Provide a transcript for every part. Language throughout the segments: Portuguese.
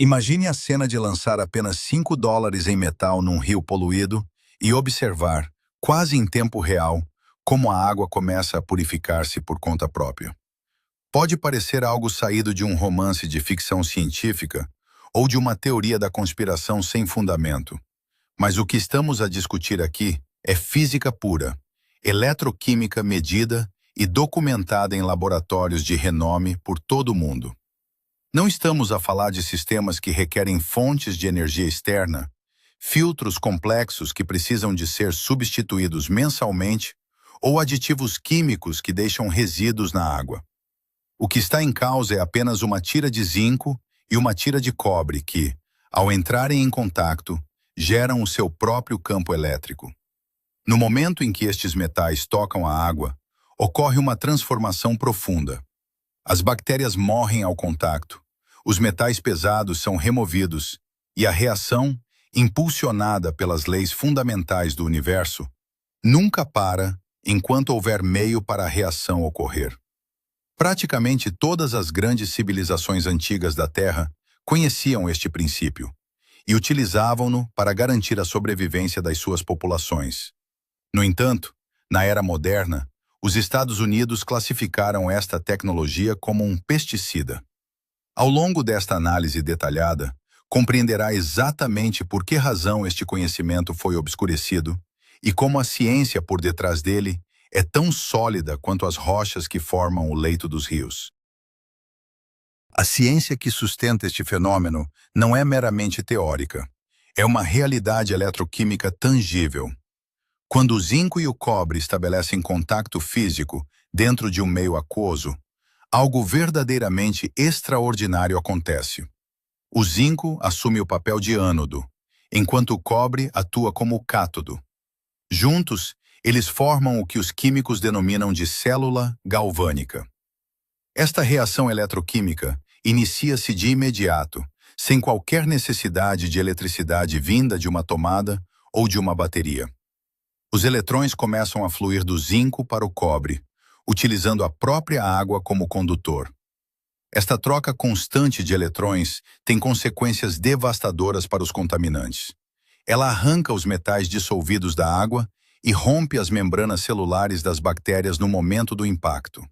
Imagine a cena de lançar apenas US$ 5 em metal num rio poluído e observar, quase em tempo real, como a água começa a purificar-se por conta própria. Pode parecer algo saído de um romance de ficção científica ou de uma teoria da conspiração sem fundamento, mas o que estamos a discutir aqui é física pura, eletroquímica medida e documentada em laboratórios de renome por todo o mundo. Não estamos a falar de sistemas que requerem fontes de energia externa, filtros complexos que precisam de ser substituídos mensalmente ou aditivos químicos que deixam resíduos na água. O que está em causa é apenas uma tira de zinco e uma tira de cobre que, ao entrarem em contato, geram o seu próprio campo elétrico. No momento em que estes metais tocam a água, ocorre uma transformação profunda. As bactérias morrem ao contato, os metais pesados são removidos e a reação, impulsionada pelas leis fundamentais do universo, nunca para enquanto houver meio para a reação ocorrer. Praticamente todas as grandes civilizações antigas da Terra conheciam este princípio e utilizavam-no para garantir a sobrevivência das suas populações. No entanto, na era moderna, os Estados Unidos classificaram esta tecnologia como um pesticida. Ao longo desta análise detalhada, compreenderá exatamente por que razão este conhecimento foi obscurecido e como a ciência por detrás dele é tão sólida quanto as rochas que formam o leito dos rios. A ciência que sustenta este fenômeno não é meramente teórica, é uma realidade eletroquímica tangível. Quando o zinco e o cobre estabelecem contato físico dentro de um meio aquoso, algo verdadeiramente extraordinário acontece. O zinco assume o papel de ânodo, enquanto o cobre atua como cátodo. Juntos, eles formam o que os químicos denominam de célula galvânica. Esta reação eletroquímica inicia-se de imediato, sem qualquer necessidade de eletricidade vinda de uma tomada ou de uma bateria. Os eletrões começam a fluir do zinco para o cobre, utilizando a própria água como condutor. Esta troca constante de eletrões tem consequências devastadoras para os contaminantes. Ela arranca os metais dissolvidos da água e rompe as membranas celulares das bactérias no momento do impacto.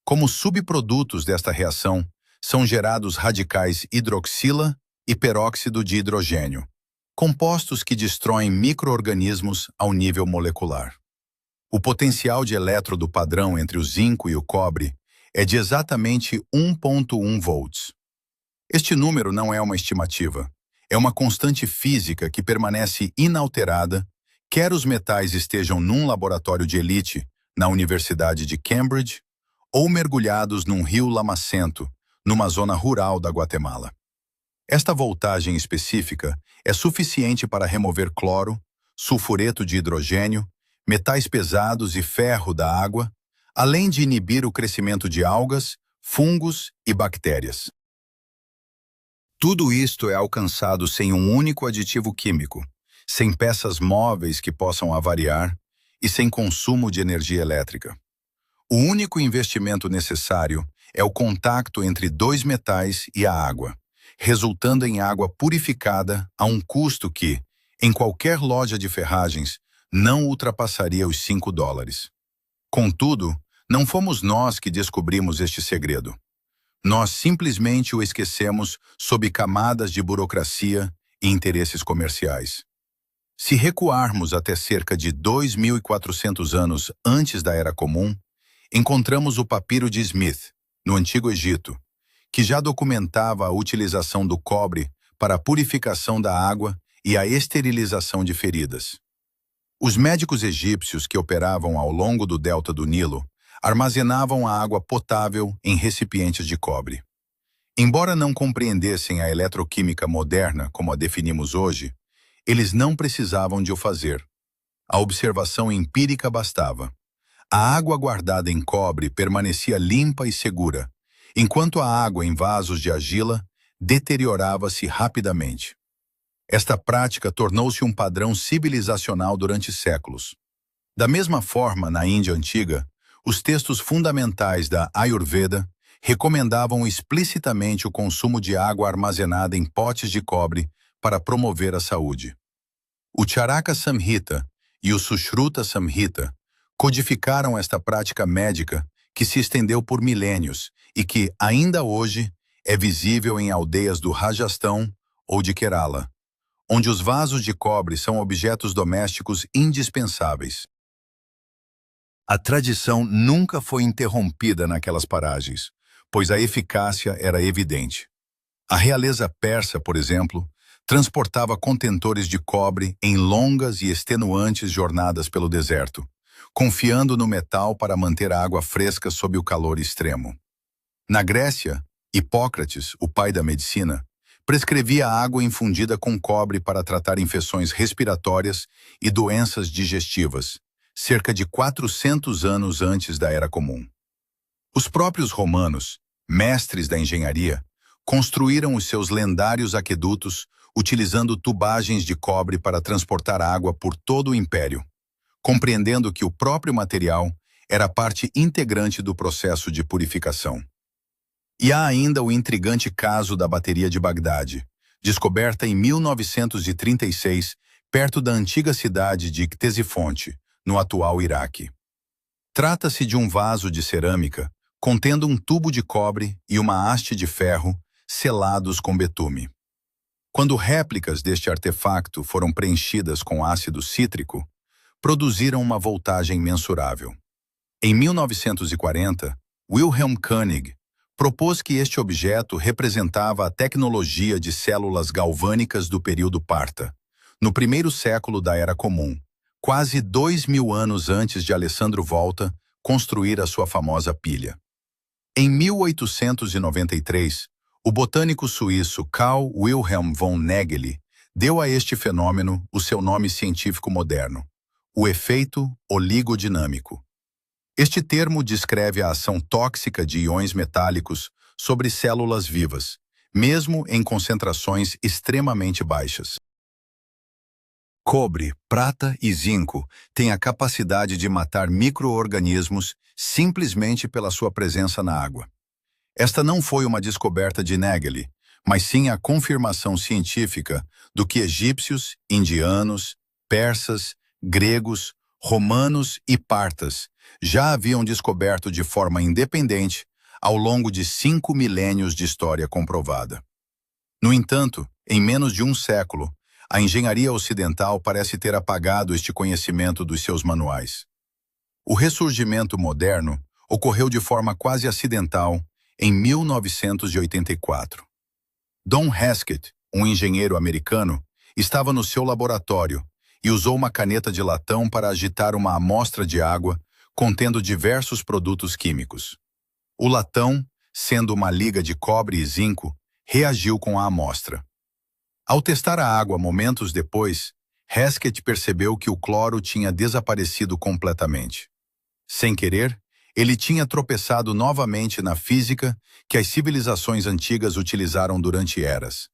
Como subprodutos desta reação, são gerados radicais hidroxila e peróxido de hidrogênio, compostos que destroem micro-organismos ao nível molecular. O potencial de elétrodo padrão entre o zinco e o cobre é de exatamente 1,1 volts. Este número não é uma estimativa, é uma constante física que permanece inalterada, quer os metais estejam num laboratório de elite, na Universidade de Cambridge, ou mergulhados num rio lamacento, numa zona rural da Guatemala. Esta voltagem específica é suficiente para remover cloro, sulfureto de hidrogênio, metais pesados e ferro da água, além de inibir o crescimento de algas, fungos e bactérias. Tudo isto é alcançado sem um único aditivo químico, sem peças móveis que possam avariar e sem consumo de energia elétrica. O único investimento necessário é o contato entre dois metais e a água, resultando em água purificada a um custo que, em qualquer loja de ferragens, não ultrapassaria os $5. Contudo, não fomos nós que descobrimos este segredo. Nós simplesmente o esquecemos sob camadas de burocracia e interesses comerciais. Se recuarmos até cerca de 2.400 anos antes da Era Comum, encontramos o papiro de Smith, no Antigo Egito, que já documentava a utilização do cobre para a purificação da água e a esterilização de feridas. Os médicos egípcios que operavam ao longo do delta do Nilo armazenavam a água potável em recipientes de cobre. Embora não compreendessem a eletroquímica moderna como a definimos hoje, eles não precisavam de o fazer. A observação empírica bastava. A água guardada em cobre permanecia limpa e segura, enquanto a água em vasos de argila deteriorava-se rapidamente. Esta prática tornou-se um padrão civilizacional durante séculos. Da mesma forma, na Índia antiga, os textos fundamentais da Ayurveda recomendavam explicitamente o consumo de água armazenada em potes de cobre para promover a saúde. O Charaka Samhita e o Sushruta Samhita codificaram esta prática médica que se estendeu por milênios e que, ainda hoje, é visível em aldeias do Rajastão ou de Kerala, onde os vasos de cobre são objetos domésticos indispensáveis. A tradição nunca foi interrompida naquelas paragens, pois a eficácia era evidente. A realeza persa, por exemplo, transportava contentores de cobre em longas e extenuantes jornadas pelo deserto, confiando no metal para manter a água fresca sob o calor extremo. Na Grécia, Hipócrates, o pai da medicina, prescrevia água infundida com cobre para tratar infecções respiratórias e doenças digestivas, cerca de 400 anos antes da Era Comum. Os próprios romanos, mestres da engenharia, construíram os seus lendários aquedutos utilizando tubagens de cobre para transportar água por todo o império, compreendendo que o próprio material era parte integrante do processo de purificação. E há ainda o intrigante caso da bateria de Bagdade, descoberta em 1936, perto da antiga cidade de Ctesifonte, no atual Iraque. Trata-se de um vaso de cerâmica contendo um tubo de cobre e uma haste de ferro selados com betume. Quando réplicas deste artefacto foram preenchidas com ácido cítrico, produziram uma voltagem mensurável. Em 1940, Wilhelm Koenig propôs que este objeto representava a tecnologia de células galvânicas do período Parta, no primeiro século da Era Comum, quase 2000 anos antes de Alessandro Volta construir a sua famosa pilha. Em 1893, o botânico suíço Carl Wilhelm von Nägeli deu a este fenômeno o seu nome científico moderno, o efeito oligodinâmico. Este termo descreve a ação tóxica de íons metálicos sobre células vivas, mesmo em concentrações extremamente baixas. Cobre, prata e zinco têm a capacidade de matar micro-organismos simplesmente pela sua presença na água. Esta não foi uma descoberta de Nägeli, mas sim a confirmação científica do que egípcios, indianos, persas, gregos, romanos e partas já haviam descoberto de forma independente ao longo de 5 milênios de história comprovada. No entanto, em menos de um século, a engenharia ocidental parece ter apagado este conhecimento dos seus manuais. O ressurgimento moderno ocorreu de forma quase acidental em 1984. Don Heskett, um engenheiro americano, estava no seu laboratório e usou uma caneta de latão para agitar uma amostra de água contendo diversos produtos químicos. O latão, sendo uma liga de cobre e zinco, reagiu com a amostra. Ao testar a água momentos depois, Heskett percebeu que o cloro tinha desaparecido completamente. Sem querer, ele tinha tropeçado novamente na física que as civilizações antigas utilizaram durante eras.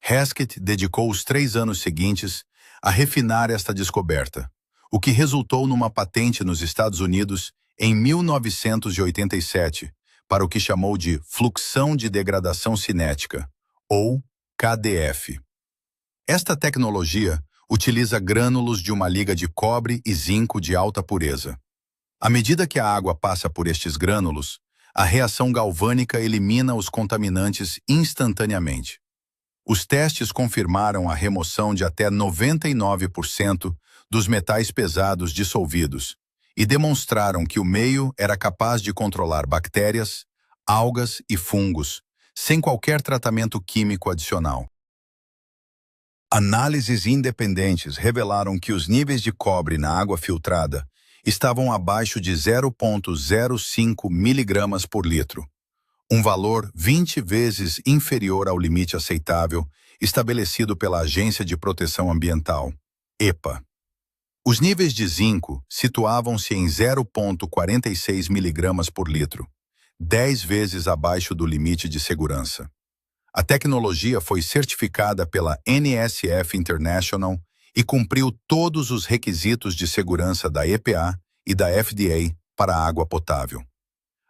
Heskett dedicou os 3 anos seguintes a refinar esta descoberta, o que resultou numa patente nos Estados Unidos em 1987 para o que chamou de fluxão de degradação cinética, ou KDF. Esta tecnologia utiliza grânulos de uma liga de cobre e zinco de alta pureza. À medida que a água passa por estes grânulos, a reação galvânica elimina os contaminantes instantaneamente. Os testes confirmaram a remoção de até 99% dos metais pesados dissolvidos e demonstraram que o meio era capaz de controlar bactérias, algas e fungos, sem qualquer tratamento químico adicional. Análises independentes revelaram que os níveis de cobre na água filtrada estavam abaixo de 0,05 miligramas por litro, um valor 20 vezes inferior ao limite aceitável estabelecido pela Agência de Proteção Ambiental, EPA. Os níveis de zinco situavam-se em 0,46 miligramas por litro, 10 vezes abaixo do limite de segurança. A tecnologia foi certificada pela NSF International e cumpriu todos os requisitos de segurança da EPA e da FDA para a água potável.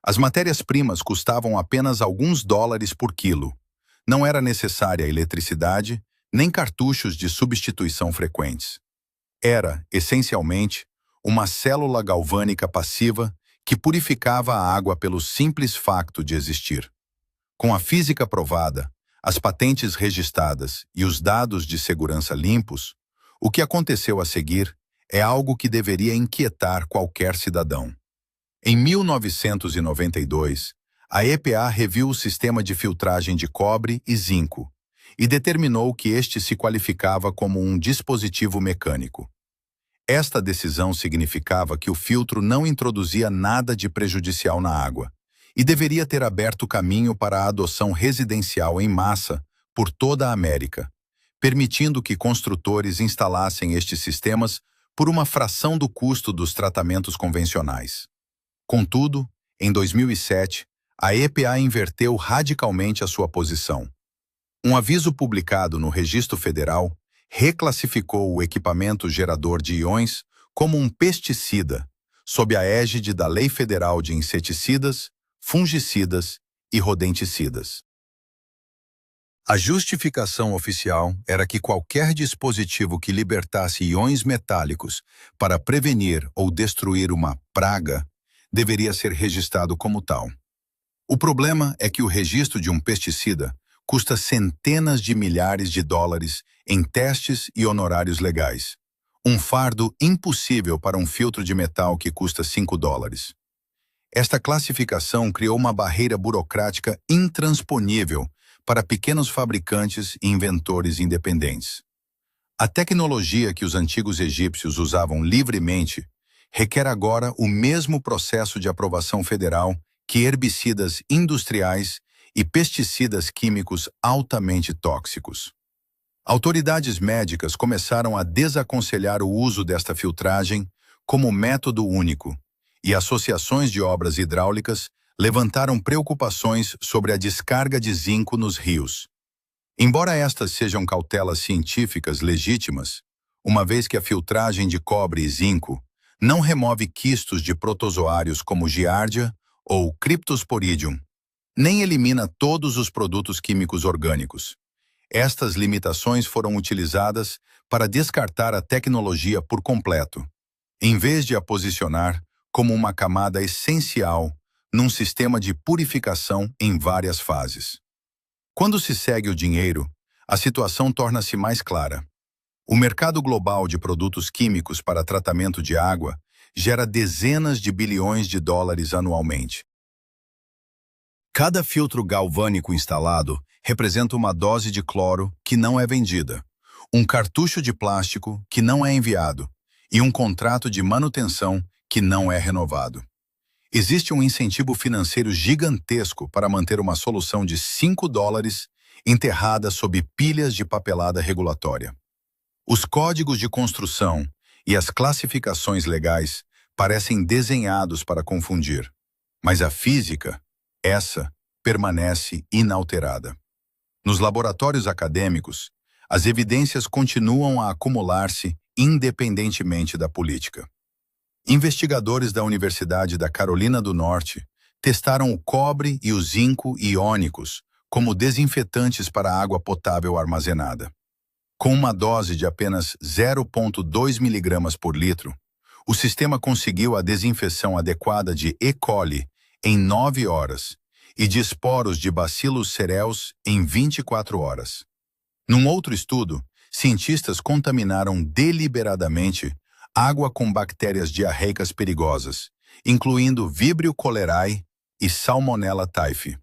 As matérias-primas custavam apenas alguns dólares por quilo. Não era necessária eletricidade, nem cartuchos de substituição frequentes. Era, essencialmente, uma célula galvânica passiva que purificava a água pelo simples facto de existir. Com a física provada, as patentes registradas e os dados de segurança limpos, o que aconteceu a seguir é algo que deveria inquietar qualquer cidadão. Em 1992, a EPA reviu o sistema de filtragem de cobre e zinco e determinou que este se qualificava como um dispositivo mecânico. Esta decisão significava que o filtro não introduzia nada de prejudicial na água e deveria ter aberto caminho para a adoção residencial em massa por toda a América, permitindo que construtores instalassem estes sistemas por uma fração do custo dos tratamentos convencionais. Contudo, em 2007, a EPA inverteu radicalmente a sua posição. Um aviso publicado no Registro Federal reclassificou o equipamento gerador de íons como um pesticida, sob a égide da Lei Federal de Inseticidas, Fungicidas e Rodenticidas. A justificação oficial era que qualquer dispositivo que libertasse íons metálicos para prevenir ou destruir uma praga deveria ser registrado como tal. O problema é que o registro de um pesticida custa centenas de milhares de dólares em testes e honorários legais. Um fardo impossível para um filtro de metal que custa 5 dólares. Esta classificação criou uma barreira burocrática intransponível para pequenos fabricantes e inventores independentes. A tecnologia que os antigos egípcios usavam livremente requer agora o mesmo processo de aprovação federal que herbicidas industriais e pesticidas químicos altamente tóxicos. Autoridades médicas começaram a desaconselhar o uso desta filtragem como método único, e associações de obras hidráulicas levantaram preocupações sobre a descarga de zinco nos rios. Embora estas sejam cautelas científicas legítimas, uma vez que a filtragem de cobre e zinco não remove quistos de protozoários como Giardia ou Cryptosporidium, nem elimina todos os produtos químicos orgânicos. Estas limitações foram utilizadas para descartar a tecnologia por completo, em vez de a posicionar como uma camada essencial num sistema de purificação em várias fases. Quando se segue o dinheiro, a situação torna-se mais clara. O mercado global de produtos químicos para tratamento de água gera dezenas de bilhões de dólares anualmente. Cada filtro galvânico instalado representa uma dose de cloro que não é vendida, um cartucho de plástico que não é enviado e um contrato de manutenção que não é renovado. Existe um incentivo financeiro gigantesco para manter uma solução de 5 dólares enterrada sob pilhas de papelada regulatória. Os códigos de construção e as classificações legais parecem desenhados para confundir, mas a física, essa, permanece inalterada. Nos laboratórios acadêmicos, as evidências continuam a acumular-se independentemente da política. Investigadores da Universidade da Carolina do Norte testaram o cobre e o zinco iônicos como desinfetantes para água potável armazenada. Com uma dose de apenas 0,2 mg por litro, o sistema conseguiu a desinfecção adequada de E. coli em 9 horas e de esporos de Bacillus cereus em 24 horas. Num outro estudo, cientistas contaminaram deliberadamente água com bactérias diarreicas perigosas, incluindo Vibrio cholerae e Salmonella typhi.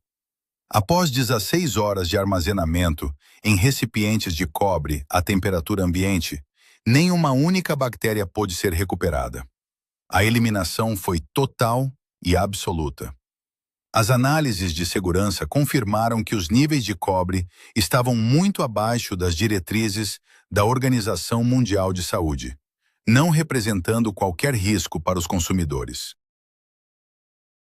Após 16 horas de armazenamento em recipientes de cobre à temperatura ambiente, nenhuma única bactéria pôde ser recuperada. A eliminação foi total e absoluta. As análises de segurança confirmaram que os níveis de cobre estavam muito abaixo das diretrizes da Organização Mundial de Saúde, não representando qualquer risco para os consumidores.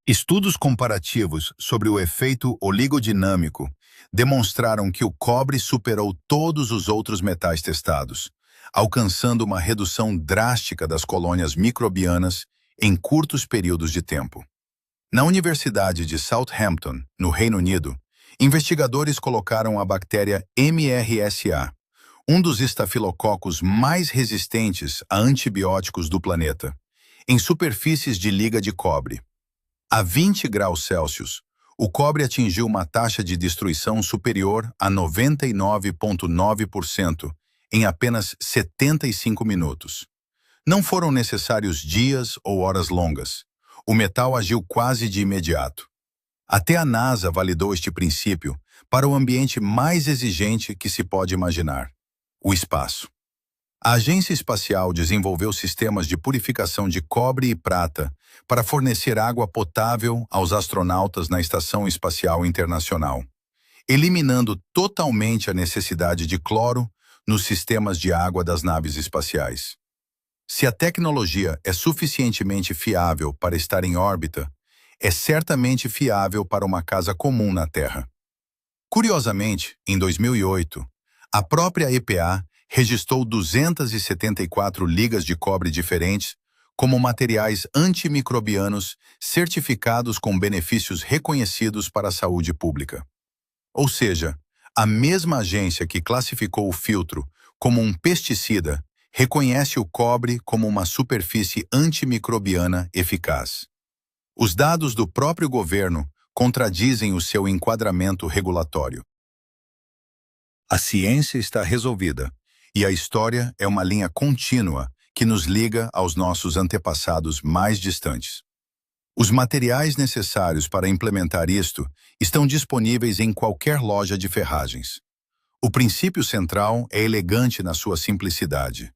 Estudos comparativos sobre o efeito oligodinâmico demonstraram que o cobre superou todos os outros metais testados, alcançando uma redução drástica das colônias microbianas em curtos períodos de tempo. Na Universidade de Southampton, no Reino Unido, investigadores colocaram a bactéria MRSA, um dos estafilococos mais resistentes a antibióticos do planeta, em superfícies de liga de cobre. A 20 graus Celsius, o cobre atingiu uma taxa de destruição superior a 99,9% em apenas 75 minutos. Não foram necessários dias ou horas longas. O metal agiu quase de imediato. Até a NASA validou este princípio para o ambiente mais exigente que se pode imaginar: o espaço. A Agência Espacial desenvolveu sistemas de purificação de cobre e prata para fornecer água potável aos astronautas na Estação Espacial Internacional, eliminando totalmente a necessidade de cloro nos sistemas de água das naves espaciais. Se a tecnologia é suficientemente fiável para estar em órbita, é certamente fiável para uma casa comum na Terra. Curiosamente, em 2008, a própria EPA registrou 274 ligas de cobre diferentes como materiais antimicrobianos certificados com benefícios reconhecidos para a saúde pública. Ou seja, a mesma agência que classificou o filtro como um pesticida reconhece o cobre como uma superfície antimicrobiana eficaz. Os dados do próprio governo contradizem o seu enquadramento regulatório. A ciência está resolvida, e a história é uma linha contínua que nos liga aos nossos antepassados mais distantes. Os materiais necessários para implementar isto estão disponíveis em qualquer loja de ferragens. O princípio central é elegante na sua simplicidade.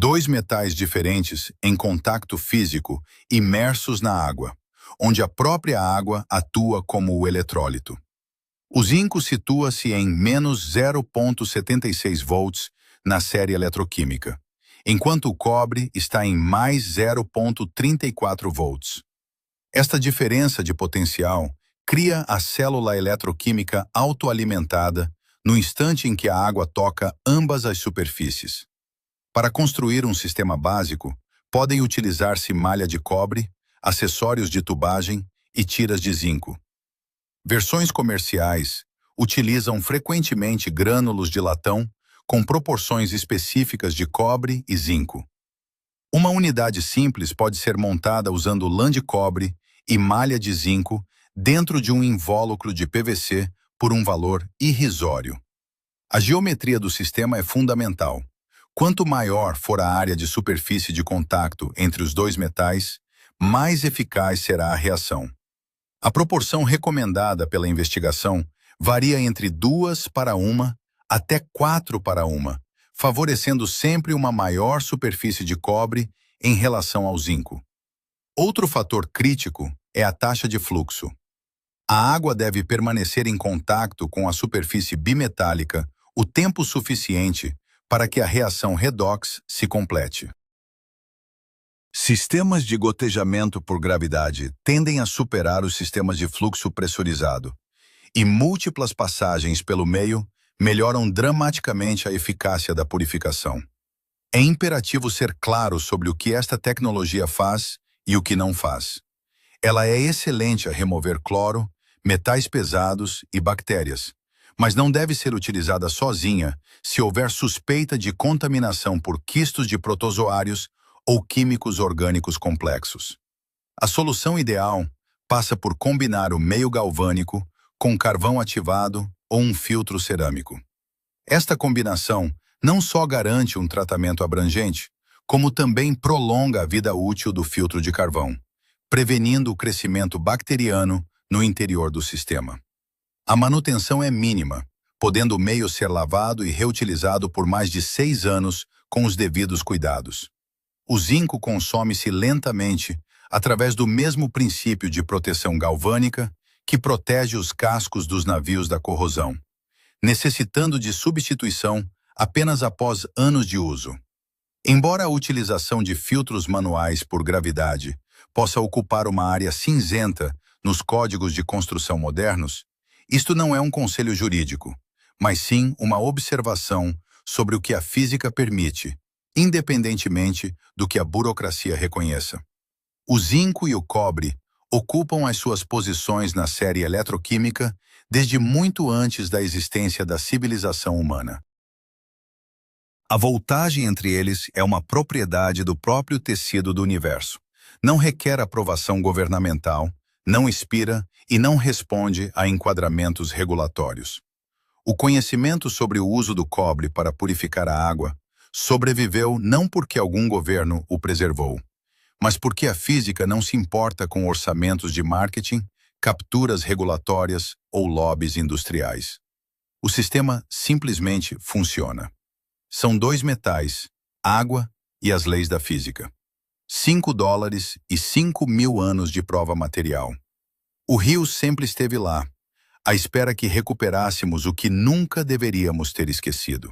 Dois metais diferentes em contato físico imersos na água, onde a própria água atua como o eletrólito. O zinco situa-se em menos 0,76 volts na série eletroquímica, enquanto o cobre está em mais 0,34 volts. Esta diferença de potencial cria a célula eletroquímica autoalimentada no instante em que a água toca ambas as superfícies. Para construir um sistema básico, podem utilizar-se malha de cobre, acessórios de tubagem e tiras de zinco. Versões comerciais utilizam frequentemente grânulos de latão com proporções específicas de cobre e zinco. Uma unidade simples pode ser montada usando lã de cobre e malha de zinco dentro de um invólucro de PVC por um valor irrisório. A geometria do sistema é fundamental. Quanto maior for a área de superfície de contato entre os dois metais, mais eficaz será a reação. A proporção recomendada pela investigação varia entre 2:1 até 4:1, favorecendo sempre uma maior superfície de cobre em relação ao zinco. Outro fator crítico é a taxa de fluxo. A água deve permanecer em contato com a superfície bimetálica o tempo suficiente para que a reação redox se complete. Sistemas de gotejamento por gravidade tendem a superar os sistemas de fluxo pressurizado, e múltiplas passagens pelo meio melhoram dramaticamente a eficácia da purificação. É imperativo ser claro sobre o que esta tecnologia faz e o que não faz. Ela é excelente a remover cloro, metais pesados e bactérias, mas não deve ser utilizada sozinha se houver suspeita de contaminação por quistos de protozoários ou químicos orgânicos complexos. A solução ideal passa por combinar o meio galvânico com carvão ativado ou um filtro cerâmico. Esta combinação não só garante um tratamento abrangente, como também prolonga a vida útil do filtro de carvão, prevenindo o crescimento bacteriano no interior do sistema. A manutenção é mínima, podendo o meio ser lavado e reutilizado por mais de 6 anos com os devidos cuidados. O zinco consome-se lentamente através do mesmo princípio de proteção galvânica que protege os cascos dos navios da corrosão, necessitando de substituição apenas após anos de uso. Embora a utilização de filtros manuais por gravidade possa ocupar uma área cinzenta nos códigos de construção modernos, isto não é um conselho jurídico, mas sim uma observação sobre o que a física permite, independentemente do que a burocracia reconheça. O zinco e o cobre ocupam as suas posições na série eletroquímica desde muito antes da existência da civilização humana. A voltagem entre eles é uma propriedade do próprio tecido do universo. Não requer aprovação governamental, não expira e não responde a enquadramentos regulatórios. O conhecimento sobre o uso do cobre para purificar a água sobreviveu não porque algum governo o preservou, mas porque a física não se importa com orçamentos de marketing, capturas regulatórias ou lobbies industriais. O sistema simplesmente funciona. São dois metais, água e as leis da física. $5 e 5.000 anos de prova material. O rio sempre esteve lá, à espera que recuperássemos o que nunca deveríamos ter esquecido.